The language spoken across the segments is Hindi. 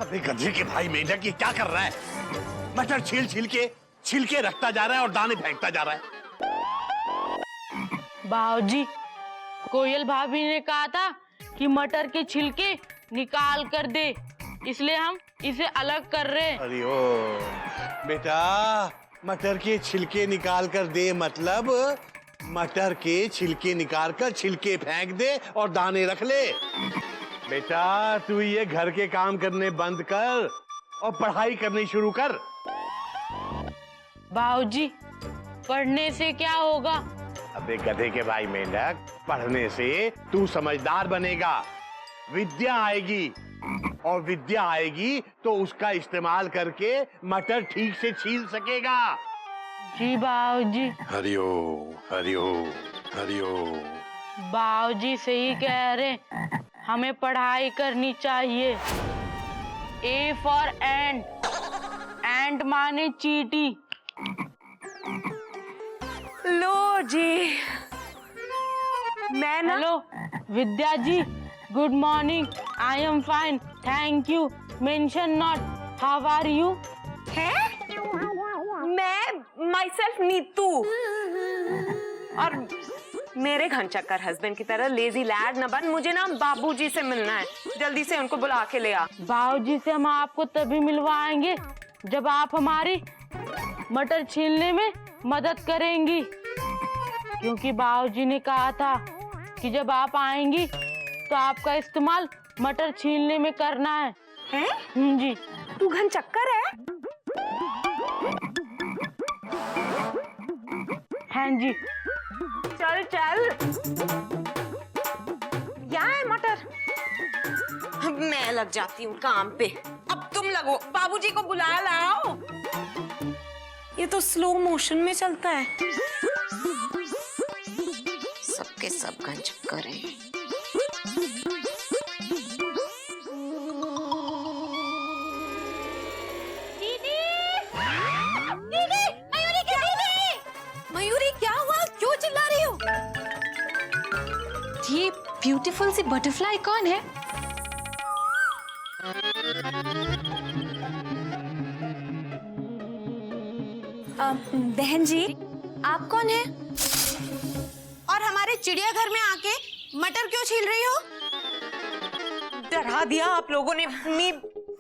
अबे गधे के भाई मेंढक, ये क्या कर रहा है? मटर छील छील के छिलके रखता जा रहा है और दाने फेंकता जा रहा है। बाबूजी, कोयल भाभी ने कहा था कि मटर के छिलके निकाल कर दे, इसलिए हम इसे अलग कर रहे हैं। अरे ओ बेटा, मटर के छिलके निकाल कर दे मतलब मटर के छिलके निकाल कर छिलके फेंक दे और दाने रख ले। बेटा तू ये घर के काम करने बंद कर और पढ़ाई करनी शुरू कर। बाबूजी, पढ़ने से क्या होगा? अबे गधे के भाई मेंढक, पढ़ने से तू समझदार बनेगा, विद्या आएगी, और विद्या आएगी तो उसका इस्तेमाल करके मटर ठीक से छील सकेगा। जी बाबूजी। हरिओम हरिओम हरिओम। बाबूजी सही कह रहे, हमें पढ़ाई करनी चाहिए। ए फॉर एंट, एंट माने चींटी। लो जी, मैं ना। Hello Vidya ji, good morning. I am fine, thank you. Mention not, how are you? है मैं माई सेल्फ नीतू, और मेरे घनचक्कर हस्बैंड की तरह लेजी लैड न बन। मुझे ना बाबूजी से मिलना है, जल्दी से उनको बुला के ले आ। बाबूजी से हम आपको तभी मिलवाएंगे जब आप हमारी मटर छीलने में मदद करेंगी, क्योंकि बाबूजी ने कहा था कि जब आप आएंगी तो आपका इस्तेमाल मटर छीलने में करना है। हैं? जी। तू घनचक्कर है? हाँ जी। चल चल, यहाँ है मटर। मैं लग जाती हूँ काम पे, अब तुम लगो। बाबूजी को बुला लाओ। ये तो स्लो मोशन में चलता है। सबके सब घनचक्कर हैं। मयूरी, क्या हुआ? क्यों चिल्ला रही हो? ये ब्यूटीफुल सी बटरफ्लाई कौन है? बहन जी, आप कौन है? और हमारे चिड़ियाघर में आके मटर क्यों छील रही हो? डरा दिया आप लोगों ने।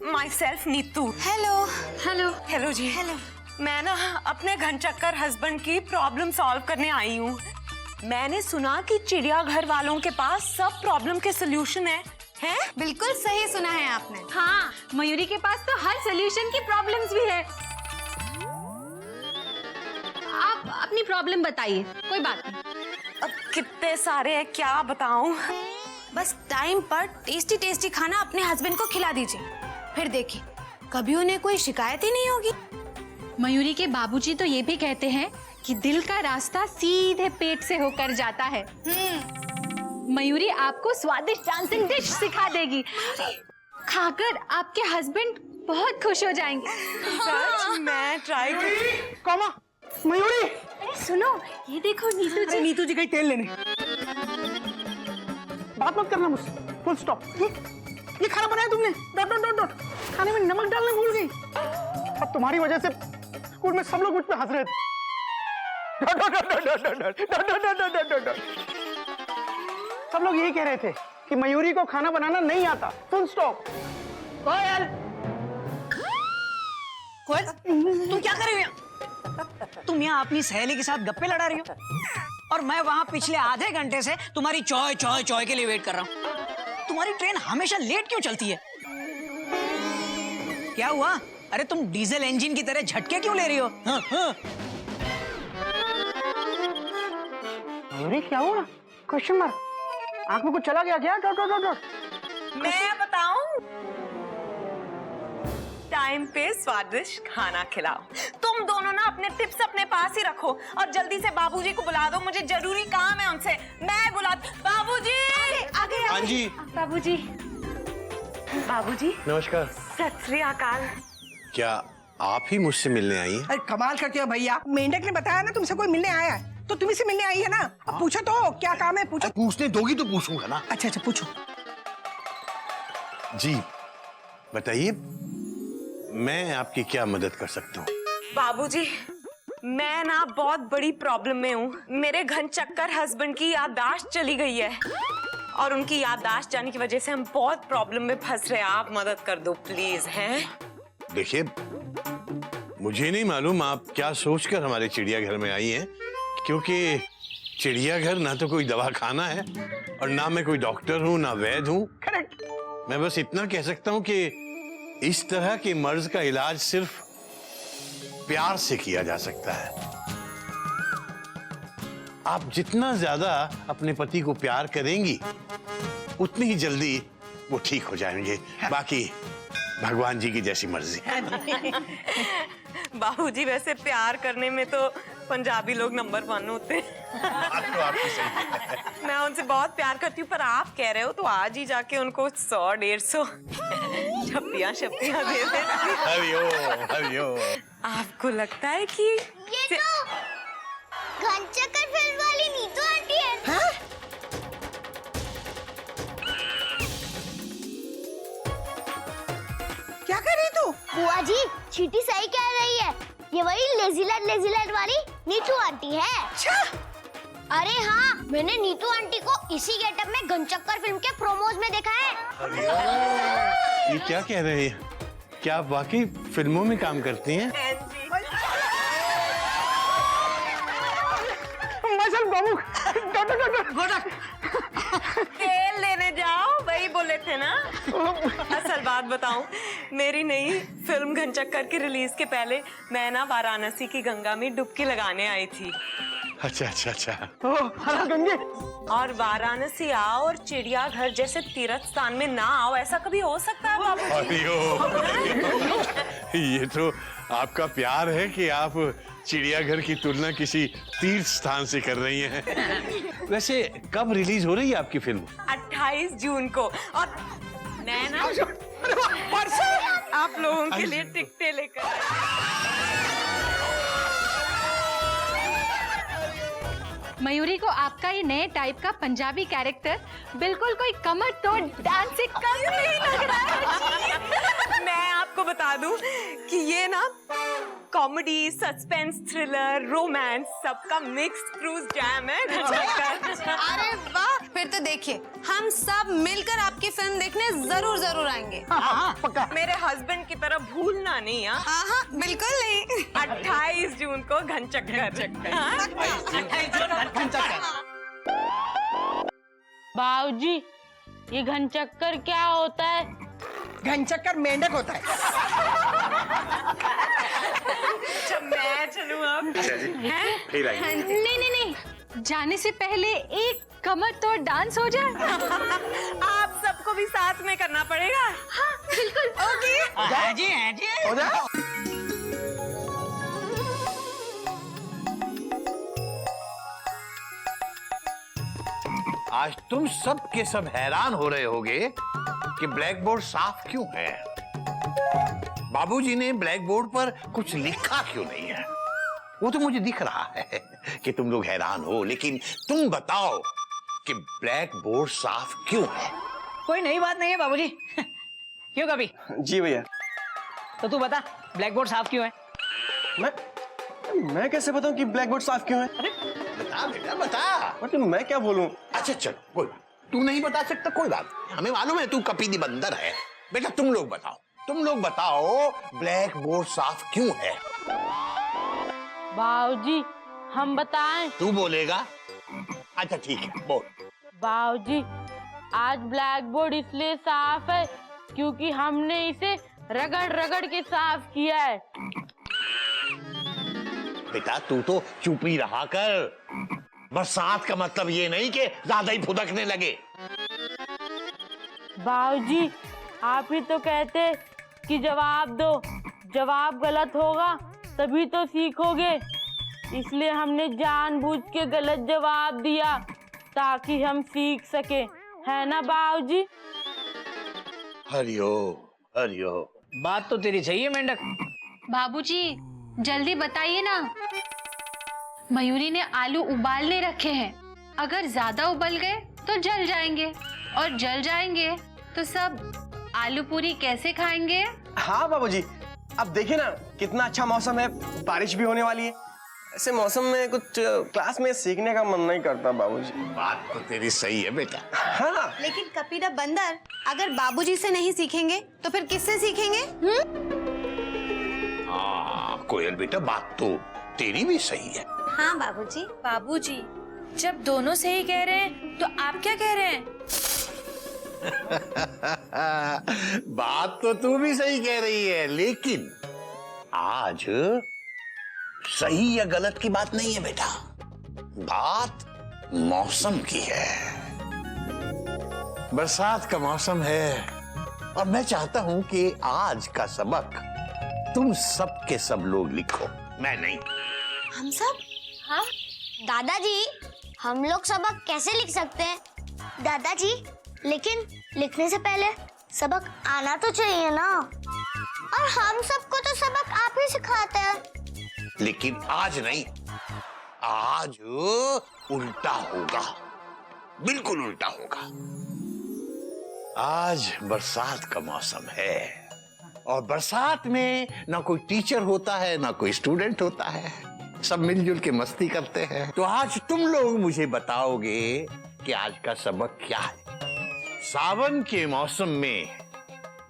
Myself Neetu. Hello hello. Hello जी। हेलो। मैं ना अपने घनचक्कर हस्बैंड की प्रॉब्लम सॉल्व करने आई हूँ। मैंने सुना कि चिड़ियाघर वालों के पास सब प्रॉब्लम के सोल्यूशन है। हैं? बिल्कुल सही सुना है आपने। हाँ, मयूरी के पास तो हर सोल्यूशन की प्रॉब्लम्स भी है। आप अपनी प्रॉब्लम बताइए, कोई बात नहीं। अब कितने सारे हैं, क्या बताऊं? बस टाइम पर टेस्टी टेस्टी खाना अपने हस्बैंड को खिला दीजिए, फिर देखिए कभी उन्हें कोई शिकायत ही नहीं होगी। मयूरी के बाबूजी तो ये भी कहते हैं कि दिल का रास्ता सीधे पेट से होकर जाता है। मयूरी आपको स्वादिष्ट डांसिंग डिश सिखा देगी, खाकर आपके हस्बैंड बहुत खुश हो जाएंगे। सच? मैं ट्राई करूं। कौमा, मयूरी। अरे सुनो, ये देखो नीतू जी। नीतू जी गई तेल लेने। बात मत करना मुझसे, फुल स्टॉप। ये खाना बनाया तुमने? Dot dot dot dot. खाने में नमक डालना भूल गई। अब तुम्हारी वजह से स्कूल में सब लोग मुझ पे हंस रहे थे। Dot dot dot dot dot dot dot dot dot dot dot dot. सब लोग यही कह रहे थे कि मयूरी को खाना बनाना नहीं आता। Full stop. कोयल, कोयल, तुम क्या कर रही हो? तुम यहाँ अपनी सहेली के साथ गप्पे लड़ा रही हो, और मैं वहाँ पिछले आधे घंटे से तुम्हारी चॉय चॉय चॉय के लिए वेट कर रहा हूँ। तुम्हारी ट्रेन हमेशा लेट क्यों चलती है? क्या हुआ? अरे तुम डीजल इंजन की तरह झटके क्यों ले रही हो? हाँ, हाँ। मयूरी क्या हुआ? Question mark. आंख में कुछ चला गया क्या? Dot dot dot dot. मैं बताऊं? टाइम पे स्वादिष्ट खाना खिलाओ। तुम दोनों ना अपने टिप्स अपने पास ही रखो और जल्दी से बाबूजी को बुला दो, मुझे जरूरी काम है उनसे। मैं बुला। बाबूजी आगे। हाँ जी। बाबूजी। बाबूजी नमस्कार। सत श्री अकाल। क्या आप ही मुझसे मिलने आई हैं? अरे कमाल करते हो भैया, मेंढक ने बताया ना तुमसे कोई मिलने आया है, तो तुम्ही से मिलने आई है ना। अब पूछो तो, क्या काम है? पूछो। पूछने दोगी तो पूछूंगा ना। अच्छा अच्छा पूछो। जी, बताइए, मैं आपकी क्या मदद कर सकता हूँ? बाबूजी, मैं ना बहुत बड़ी प्रॉब्लम में हूँ। मेरे घन चक्कर हस्बैंड की याददाश्त चली गई है और उनकी याददाश्त जाने की वजह से हम बहुत प्रॉब्लम में फंस रहे हैं। आप मदद कर दो प्लीज। हैं? देखिए, मुझे नहीं मालूम आप क्या सोचकर हमारे चिड़ियाघर में आई हैं, क्योंकि चिड़ियाघर ना तो कोई दवाखाना है और ना मैं कोई डॉक्टर हूँ ना वैद्य हूँ। करेक्ट। मैं बस इतना कह सकता हूँ कि इस तरह के मर्ज का इलाज सिर्फ प्यार से किया जा सकता है। आप जितना ज्यादा अपने पति को प्यार करेंगी उतनी ही जल्दी वो ठीक हो जाएंगे। बाकी भगवान जी की जैसी मर्जी। बाबूजी, वैसे प्यार करने में तो पंजाबी लोग नंबर 1 होते हैं। बात तो आपकी सही है। मैं उनसे बहुत प्यार करती हूँ, पर आप कह रहे हो तो आज ही जाके उनको 100-150 छप्पियां दे दे। हरिओ हरिओ। आपको लगता है कि ये तो घनचक्कर फिल्म वाली नीतू आंटी है। क्या कर रही तू? बुआ जी, चीटी सही कह रही है। ये वही लेजीलैंड वाली नीतू आंटी है। अच्छा। अरे हाँ, मैंने नीतू आंटी को इसी गेटअप में घनचक्कर फिल्म के प्रोमोज में देखा है। ये क्या कह रहे हैं? क्या आप वाकई फिल्मों में काम करती हैं? बाबू, तेल लेने जाओ, वही बोले थे ना। असल बात बताऊं, मेरी नई फिल्म घनचक्कर की रिलीज के पहले मैं ना वाराणसी की गंगा में डुबकी लगाने आई थी। अच्छा अच्छा अच्छा। हरा गंगे। और वाराणसी आओ और चिड़ियाघर जैसे तीर्थ स्थान में ना आओ, ऐसा कभी हो सकता है बाबू? हरिओ, ये तो आपका प्यार है कि आप चिड़ियाघर की तुलना किसी तीर्थ स्थान से कर रही हैं। वैसे कब रिलीज हो रही है आपकी फिल्म? 28 जून को। और मैं ना आप लोगों के लिए टिकटें लेकर मयूरी को आपका ये नए टाइप का पंजाबी कैरेक्टर बिल्कुल कोई कमर तोड़ डांस से कम नहीं लग रहा है। मैं आपको बता दूं कि ये ना कॉमेडी, सस्पेंस, थ्रिलर, रोमांस सबका मिक्स क्रूज जैम है घनचक्कर। अरे वाह, फिर तो देखिए हम सब मिलकर आपकी फिल्म देखने जरूर आएंगे। हाँ, पक्का। मेरे हस्बैंड की तरह भूलना नहीं। हाँ, बिल्कुल नहीं। 28 जून को घनचक्कर। बाबूजी, ये घनचक्कर क्या होता है? घनचक्कर मेंढक होता है। अच्छा, मैं चलूं अब? नहीं, जाने से पहले एक कमर तोड़ डांस हो जाए। आप सबको भी साथ में करना पड़ेगा। हाँ, बिल्कुल। ओके। हाँ जी, हाँ जी। हो जाए। आज तुम सब के सब हैरान हो रहे होगे कि ब्लैक बोर्ड साफ क्यों है। बाबूजी ने ब्लैक बोर्ड पर कुछ लिखा क्यों नहीं है, वो तो मुझे दिख रहा है कि तुम लोग हैरान हो, लेकिन तुम बताओ कि ब्लैक बोर्ड साफ क्यों है? कोई नई बात नहीं है बाबूजी। क्यों कभी? जी भैया। तो तू बता, ब्लैक बोर्ड साफ क्यों है? मैं कैसे बताऊं कि ब्लैक बोर्ड साफ क्यों है? बता बेटा बता। बट मैं क्या बोलूं? अच्छा चलो कोई बात, तू नहीं बता सकता कोई बात, हमें मालूम है तू कपीदी बंदर है। बेटा तुम लोग बताओ ब्लैक बोर्ड साफ क्यों है? बाबूजी, हम बताएं? तू बोलेगा? अच्छा ठीक है, बोल। बाबूजी, आज ब्लैक बोर्ड इसलिए साफ है क्योंकि हमने इसे रगड़ रगड़ के साफ किया है। बेटा तू तो चुप ही रहा कर, बरसात का मतलब ये नहीं कि ज्यादा ही फुदकने लगे। बाबूजी, आप ही तो कहते कि जवाब दो, जवाब गलत होगा तभी तो सीखोगे, इसलिए हमने जानबूझ के गलत जवाब दिया ताकि हम सीख सके, है ना बाबूजी? हरिओ हरिओ। बात तो तेरी सही है मेंढक। बाबूजी, जल्दी बताइए ना। मयूरी ने आलू उबालने रखे हैं, अगर ज्यादा उबल गए तो जल जाएंगे और जल जाएंगे तो सब आलू पूरी कैसे खाएंगे? हाँ बाबूजी, अब देखिए ना कितना अच्छा मौसम है, बारिश भी होने वाली है। ऐसे मौसम में कुछ क्लास में सीखने का मन नहीं करता बाबूजी। बात तो तेरी सही है बेटा। हाँ लेकिन कपीरा बंदर, अगर बाबूजी से नहीं सीखेंगे तो फिर किससे सीखेंगे? हाँ कोयल बेटा, बात तो तेरी भी सही है। हाँ बाबूजी। बाबूजी, जब दोनों सही कह रहे हैं तो आप क्या कह रहे हैं? बात तो तू भी सही कह रही है, लेकिन आज सही या गलत की बात नहीं है बेटा, बात मौसम की है। बरसात का मौसम है और मैं चाहता हूं कि आज का सबक तुम सब के सब लोग लिखो, मैं नहीं। हम सब? हाँ दादाजी, हम लोग सबक कैसे लिख सकते हैं? दादाजी, लेकिन लिखने से पहले सबक आना तो चाहिए ना, और हम सबको तो सबक आप ही सिखाते हैं। लेकिन आज नहीं, आज उल्टा होगा, बिल्कुल उल्टा होगा। आज बरसात का मौसम है और बरसात में ना कोई टीचर होता है ना कोई स्टूडेंट होता है, सब मिलजुल के मस्ती करते हैं। तो आज तुम लोग मुझे बताओगे कि आज का सबक क्या है। सावन के मौसम में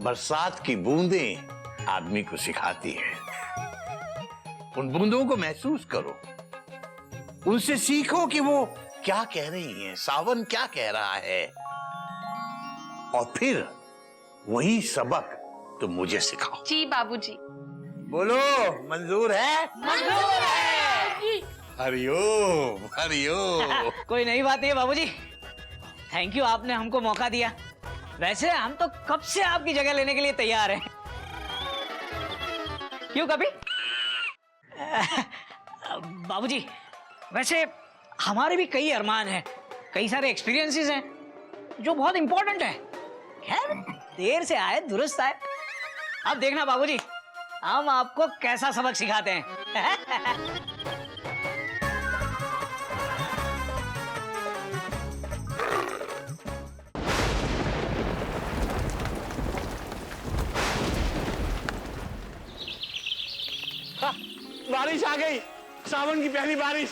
बरसात की बूंदें आदमी को सिखाती है। उन बूंदों को महसूस करो, उनसे सीखो कि वो क्या कह रही हैं, सावन क्या कह रहा है, और फिर वही सबक तुम मुझे सिखाओ। जी बाबूजी। बोलो, मंजूर है? मंजूर है। हरिओम हरिओम। कोई नई बात नहीं है बाबूजी, थैंक यू, आपने हमको मौका दिया। वैसे हम तो कब से आपकी जगह लेने के लिए तैयार हैं। क्यों कभी? बाबूजी, वैसे हमारे भी कई अरमान हैं, कई सारे एक्सपीरियंसेस हैं जो बहुत इंपॉर्टेंट है। खैर, देर से आए दुरुस्त आए। अब देखना बाबूजी, हम आपको कैसा सबक सिखाते हैं। बारिश आ गई, सावन की पहली बारिश।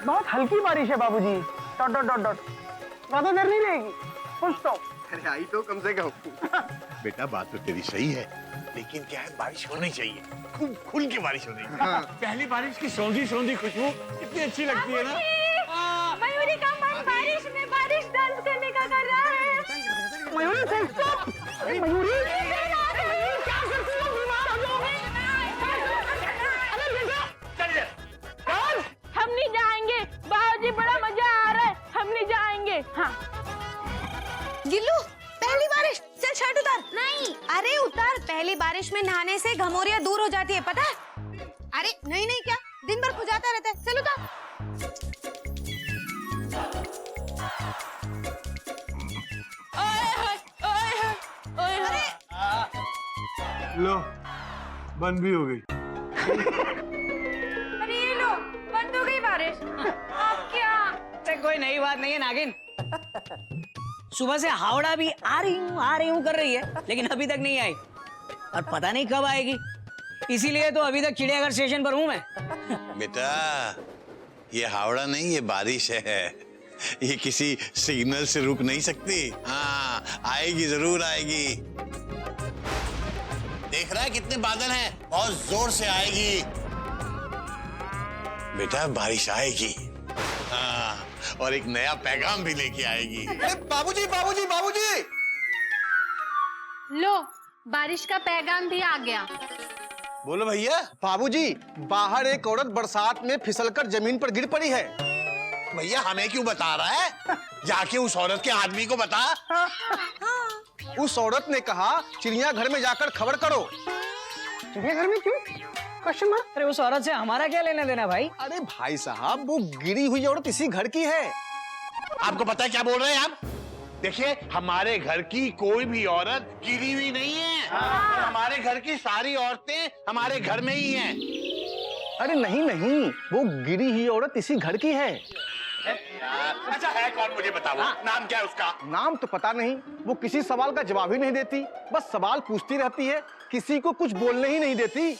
बहुत हल्की बारिश है बाबूजी। डॉट डॉट डॉट डॉट, ज्यादा देर नहीं रहेगी। Full stop. अरे आई तो कम से कम। बेटा बात तो तेरी सही है, लेकिन क्या है, बारिश होनी चाहिए, खूब खुल के बारिश होनी चाहिए। पहली बारिश की सौंधी सौंधी खुशबू कितनी अच्छी लगती है ना। मयूरी का मन बारिश में बारिश डांस करने का कर रहा है। मयूरी से स्टॉप। अरे मयूरी, क्या करती हो? बीमार हो जाओगे। अरे बेटा, हम नहीं जाएंगे बाबूजी, बड़ा मजा आ रहा है, हम नहीं जाएंगे। हाँ गिल्लू, पहली बारिश, चल शर्ट उतार। नहीं। अरे उतार, पहली बारिश में नहाने से घमौरियाँ दूर हो जाती है, पता है? अरे नहीं नहीं, क्या दिन भर खुजाता रहता है, चल उतार। लो, बंद भी हो गई। अरे ये लो, बंद हो गई बारिश। अब क्या? अरे कोई नई बात नहीं है नागिन। सुबह से हावड़ा भी आ रही हूँ कर रही है, लेकिन अभी तक नहीं आई और पता नहीं कब आएगी। इसीलिए तो अभी तक चिड़ियाघर स्टेशन पर हूँ मैं। बेटा ये हावड़ा नहीं, ये बारिश है, ये किसी सिग्नल से रुक नहीं सकती। हाँ आएगी, जरूर आएगी। देख रहा है कितने बादल हैं, बहुत जोर से आएगी। बेटा बारिश आएगी, हाँ, और एक नया पैगाम भी लेके आएगी। अरे बाबूजी बाबूजी बाबूजी, लो, बारिश का पैगाम भी आ गया। बोलो भैया। बाबूजी बाहर एक औरत बरसात में फिसलकर जमीन पर गिर पड़ी है। भैया हमें क्यों बता रहा है, जाके उस औरत के आदमी को बता। उस औरत ने कहा चिड़ियाघर में जाकर खबर करो। चिड़ियाघर में क्यों? Question mark. अरे उस औरत से हमारा क्या लेना देना भाई? अरे भाई साहब, वो गिरी हुई औरत इसी घर की है। आपको पता है क्या बोल रहे हैं आप? देखिए हमारे घर की कोई भी औरत गिरी हुई नहीं है, और हमारे घर की सारी औरतें हमारे घर में ही हैं। अरे नहीं नहीं, वो गिरी हुई औरत इसी घर की है। अच्छा है कौन मुझे बताओ, नाम क्या है उसका? नाम तो पता नहीं, वो किसी सवाल का जवाब ही नहीं देती, बस सवाल पूछती रहती है, किसी को कुछ बोलने ही नहीं देती।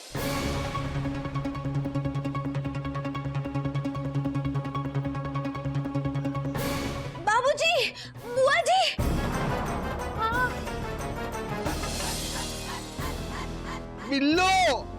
बाबूजी, बुआ जी। बिल्लो